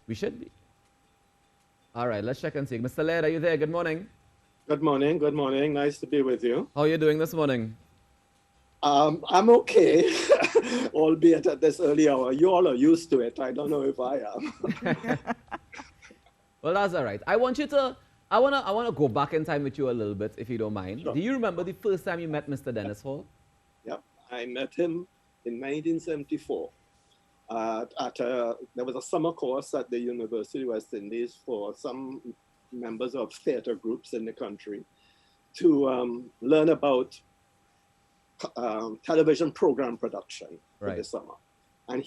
We should be. All right, let's check and see. Mr. Laird, are you there? Good morning. Good morning. Good morning. Nice to be with you. How are you doing this morning? I'm okay, albeit at this early hour. You all are used to it. I don't know if I am. Well, that's all right. I wanna go back in time with you a little bit, if you don't mind. Sure. Do you remember the first time you met Mr. Dennis Hall? Yep. I met him in 1974. There was a summer course at the University of West Indies for some members of theater groups in the country to learn about television program production for the Right. summer. And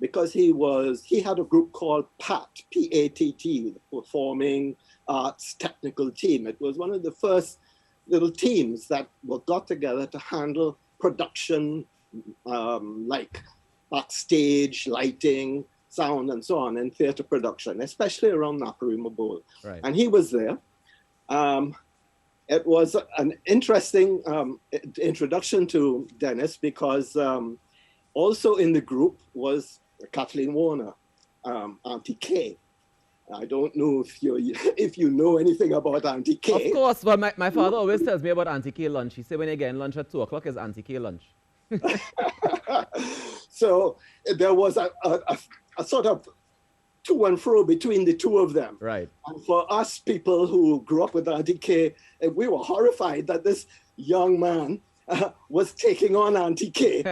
because he had a group called PAT, P-A-T-T, the Performing Arts Technical Team. It was one of the first little teams that were got together to handle production, like backstage, lighting, sound, and so on, in theater production, especially around Naparima Bowl. Right. And he was there. It was an interesting introduction to Dennis because also in the group was Kathleen Warner, Auntie K. I don't know if you know anything about Auntie K. Of course. Well, my father always tells me about Auntie K lunch. He said when you get lunch at 2 o'clock is Auntie K lunch. So there was a sort of to and fro between the two of them. Right. And for us people who grew up with Auntie K, we were horrified that this young man was taking on Auntie K,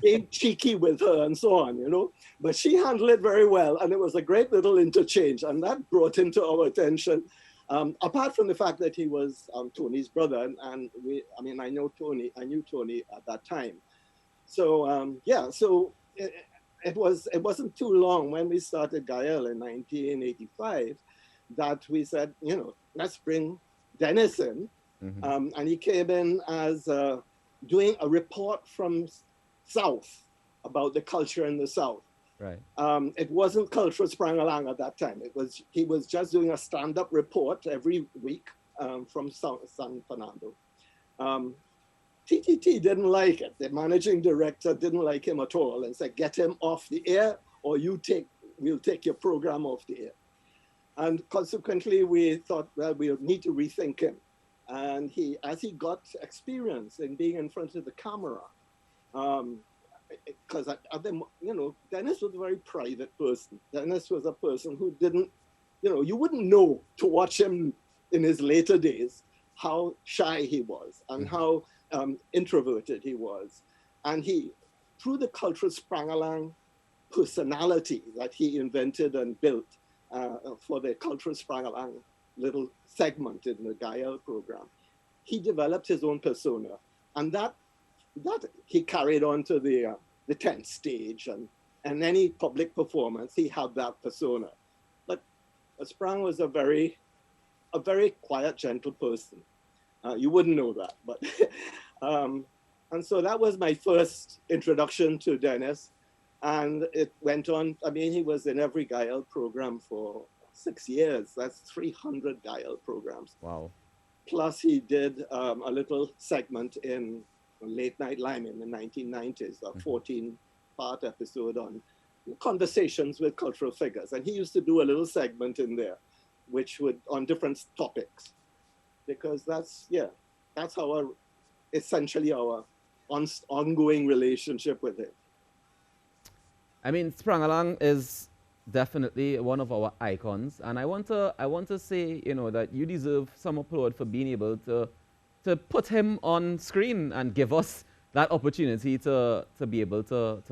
being cheeky with her and so on, you know. But she handled it very well, and it was a great little interchange, and that brought him to our attention. Apart from the fact that he was Tony's brother, and I knew Tony at that time. So so it wasn't too long when we started Gael in 1985 that we said, you know, let's bring Dennis in. Mm-hmm. And he came in as doing a report from South about the culture in the South. Right. It wasn't Cultural Sprangalang at that time. He was just doing a stand-up report every week from San Fernando. TTT didn't like it. The managing director didn't like him at all and said, get him off the air or we'll take your program off the air. And consequently, we thought, well, we'll need to rethink him. And as he got experience in being in front of the camera, because Dennis was a very private person. Dennis was a person who didn't, you wouldn't know to watch him in his later days how shy he was and how introverted he was. And through the cultural Sprangalang personality that he invented and built for the cultural Sprangalang little segment in the Gael program, he developed his own persona. And that he carried on to the 10th stage, and any public performance, he had that persona. But Sprang was a very quiet, gentle person. You wouldn't know that, but and so that was my first introduction to Dennis, and it went on. I mean, he was in every Gael program for 6 years. That's 300 Gael programs. Wow. Plus, he did a little segment in Late Night Lime in the 1990s, a 14-part episode on conversations with cultural figures. And he used to do a little segment in there, which would on different topics, because that's essentially our ongoing relationship with him. I mean, Sprangalang is definitely one of our icons, and I want to say, that you deserve some applaud for being able to put him on screen and give us that opportunity to be able to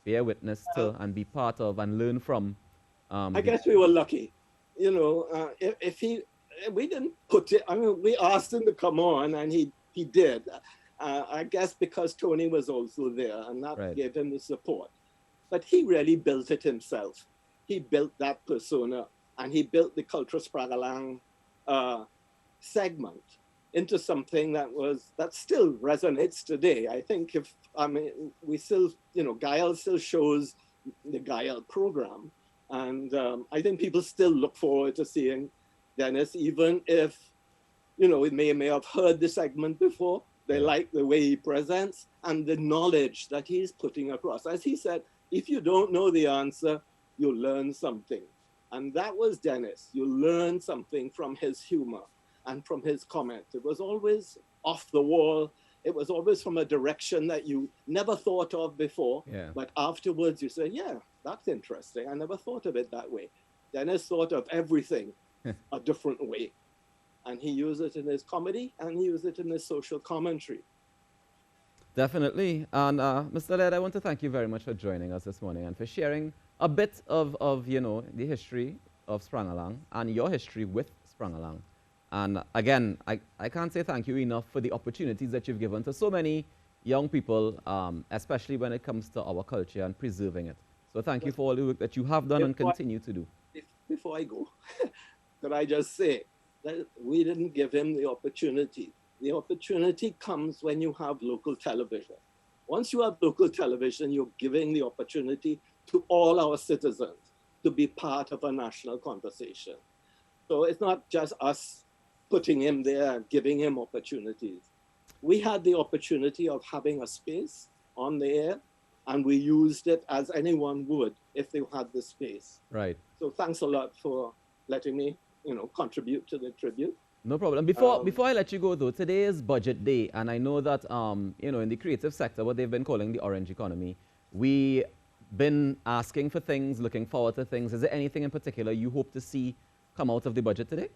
bear witness to and be part of and learn from. I guess we were lucky, if we didn't put it. I mean, we asked him to come on, and he did. I guess because Tony was also there, and that gave him the support. But he really built it himself. He built that persona, and he built the Cultural Sprangalang segment into something that still resonates today. I think we still, Gael still shows the Gael program, and I think people still look forward to seeing Dennis, even if, we may have heard the segment before. They like the way he presents and the knowledge that he's putting across. As he said, if you don't know the answer, you'll learn something. And that was Dennis. You learned something from his humor and from his comment. It was always off the wall. It was always from a direction that you never thought of before. Yeah. But afterwards you say, yeah, that's interesting. I never thought of it that way. Dennis thought of everything a different way. And he used it in his comedy and he used it in his social commentary. Definitely. And Mr. Laird, I want to thank you very much for joining us this morning and for sharing a bit of the history of Sprangalang and your history with Sprangalang. And again, I can't say thank you enough for the opportunities that you've given to so many young people, especially when it comes to our culture and preserving it. So thank you for all the work that you have done and continue to do. Before I go, could I just say that we didn't give him the opportunity. The opportunity comes when you have local television. Once you have local television, you're giving the opportunity to all our citizens to be part of a national conversation. So it's not just us putting him there and giving him opportunities. We had the opportunity of having a space on the air, and we used it as anyone would if they had the space. Right. So thanks a lot for letting me, contribute to the tribute. No problem. Before I let you go, though, today is budget day, and I know that, in the creative sector, what they've been calling the orange economy, we've been asking for things, looking forward to things. Is there anything in particular you hope to see come out of the budget today?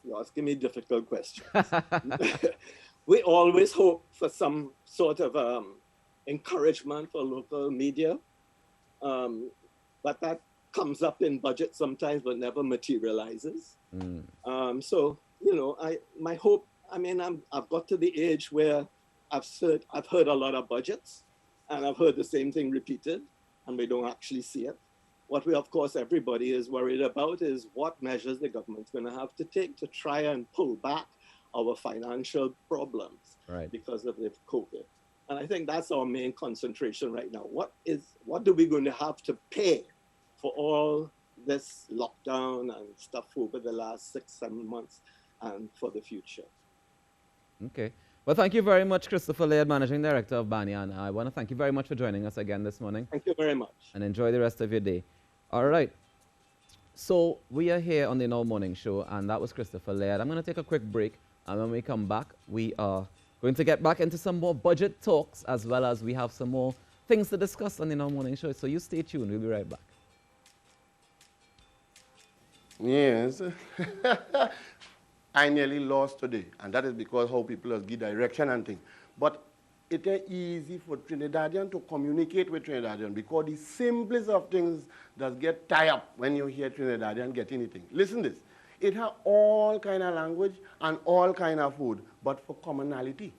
You're asking me difficult questions. We always hope for some sort of encouragement for local media, but that comes up in budget sometimes but never materializes. So, my hope, I've got to the age where I've heard a lot of budgets and I've heard the same thing repeated and we don't actually see it. What we, of course, everybody is worried about is what measures the government's going to have to take to try and pull back our financial problems because of the COVID. And I think that's our main concentration right now. What are we going to have to pay for all this lockdown and stuff over the last 6-7 months and for the future? Okay. Well, thank you very much, Christopher Laird, Managing Director of Banyan. I want to thank you very much for joining us again this morning. Thank you very much. And enjoy the rest of your day. All right. So we are here on the Now Morning Show, and that was Christopher Laird. I'm going to take a quick break, and when we come back, we are going to get back into some more budget talks, as well as we have some more things to discuss on the Now Morning Show. So you stay tuned. We'll be right back. Yes. I nearly lost today, and that is because how people give direction and things. But it is easy for Trinidadian to communicate with Trinidadian because the simplest of things does get tied up when you hear Trinidadian get anything. Listen this. It has all kind of language and all kind of food, but for commonality.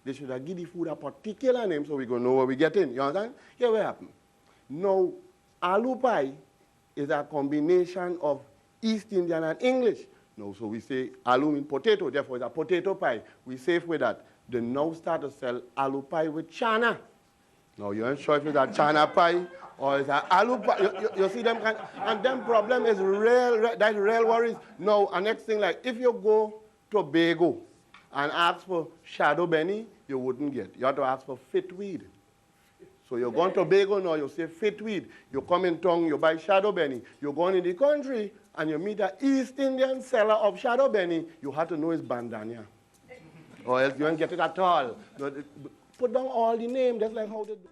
They should have give the food a particular name so we go know where we get in. You understand? Here what happened. Now, aloo pie is a combination of East Indian and English. No, so we say aloo means potato, therefore it's a potato pie. We safe with that. They now start to sell aloo pie with chana. Now you're not sure if it's a chana pie or it's a aloo pie. You see them kind, and then problem is that's real worries. Now, and next thing, like if you go to Tobago and ask for shadow benny, you wouldn't get. You have to ask for fitweed. So you're going to Tobago now, you say fitweed. You come in town, you buy shadow benny. You're going in the country and you meet an East Indian seller of shadow benny, you have to know his bandana. Or else you won't get it at all. Put down all the name, just like how they do.